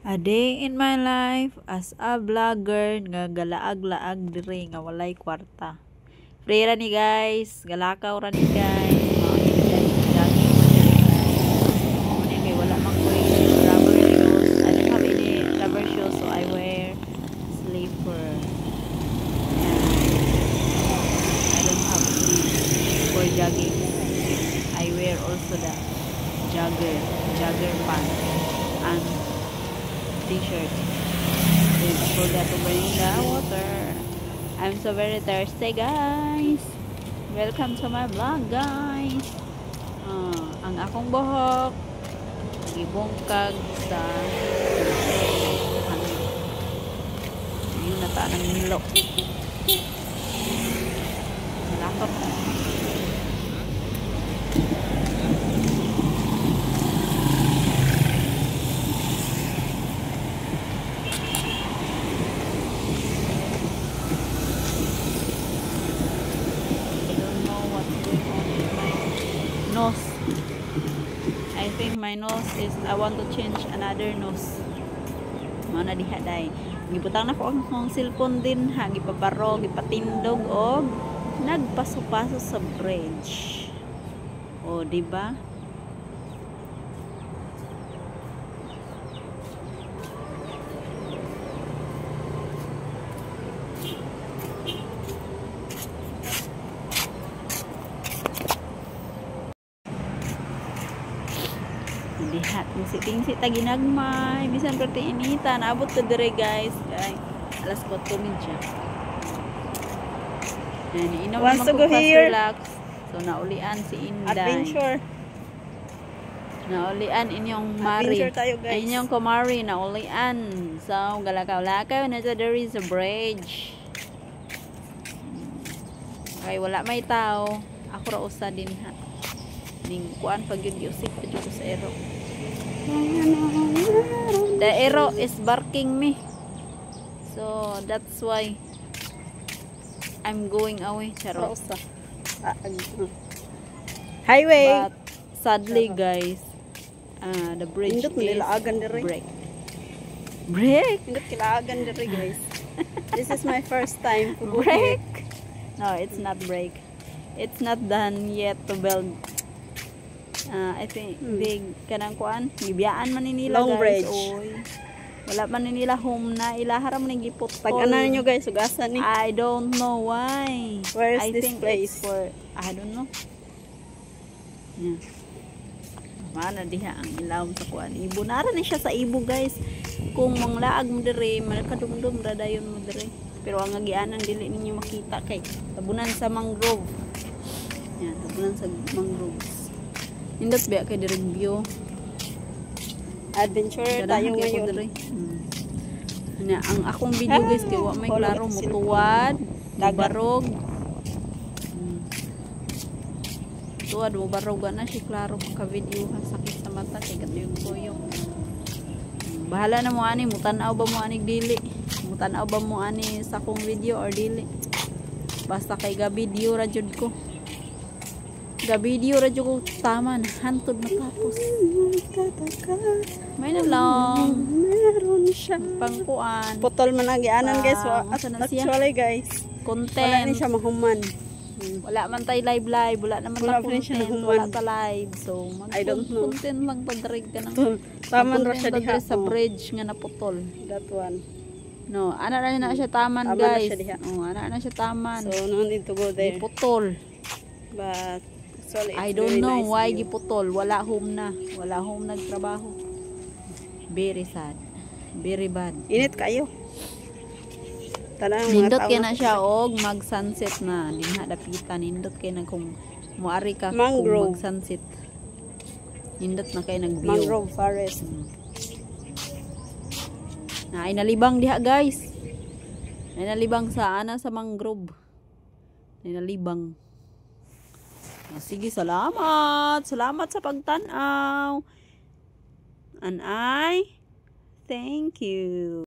A day in my life as a vlogger nga galaag-laag diri nga walay kwarta. Free ra ni guys, galakaw ra ni guys. Daging man diri guys. Muna kay wala mang koy rubber shoes. I don't have any rubber shoes so I wear slipper. I don't have shoes for jogging. I wear also the jogger pants and t-shirt. I forgot to bring the water. I'm so very thirsty guys. Welcome to my vlog guys. Ang akong buhok gibungkag sa yun na ta ng nilo. Malakot. Nose. I think my nose is I want to change another nose. Mana diha day. Gibutang na ko ang cellphone din ha, gipabaro, gipatindog og nagpaso-paso sa bridge. O di ba? Dihat tingsi ta ginagmay bisan perti inita naabot to dire guys kay alas 4:30 and inom naman ko relax so naulian si Inday adventure naulian inyong Mari inyong kumari naulian so galakaw-lakaw na there is a bridge kay wala may tao ako ra usa din ha ning kuan pag yun usik pa jud sa ero. The arrow is barking me. So that's why I'm going away. Charot. Highway. But sadly guys, the bridge is break. Break? Indot kilaagan diri guys. This is my first time to go break. No, it's not break. It's not done yet to build. I think big kanang kuan gibiyaan man ni nila long guys. bridge. Oy. Wala man ni nila home na ilahara man ni gipot. Pag-ana niyo guys ug asa ni? I don't know why. Where is I this think place? It's for I don't know. Yeah. Mana diha ang ilawom sa kuan. Ibunara ni siya sa ibo guys. Kung manglaag mo dire, malakadumdum ra dayon mo dire. Pero ang agianan dili ninyo makita kay tabunan sa mangrove. Yan, tabunan sa mangroves. Indot biya kay dire view. Adventure tayo ngayon. Na ang akong video guys kay wa may klaro mutuwad, barog. Tuwad mo barog na si klaro ka video ha sakit sa mata kay katuyong tuyong. Bahala na mo ani mutanaw ba mo ani dili? Mutanaw ba mo ani sa akong video or dili? Basta kay ga video ra jud ko. Ga video ra jud ko tama na hantod na tapos. May na lang meron siya pangkuan. Putol man agianan guys. Actually guys, content. Wala ni siya mahuman. Wala man tay live. Wala naman ta content. Wala ta live. So I don't know. Content lang padarig ka nang. Taman ra siya diha sa bridge nga naputol. That one. No, ana ra na siya taman guys. Ana na siya taman. So no need to go there. Giputol. But actually, I don't know why giputol. Wala home na. Wala home nagtrabaho. Very sad. Very bad. Init kayo. Nindot kay na siya og mag sunset na dinha dapitan nindot kay na kung moari ka kung mag sunset nindot na kay nag view mangrove forest na ay nalibang diha guys ay nalibang sa ana sa mangrove ay nalibang sige salamat sa pagtan-aw and I thank you.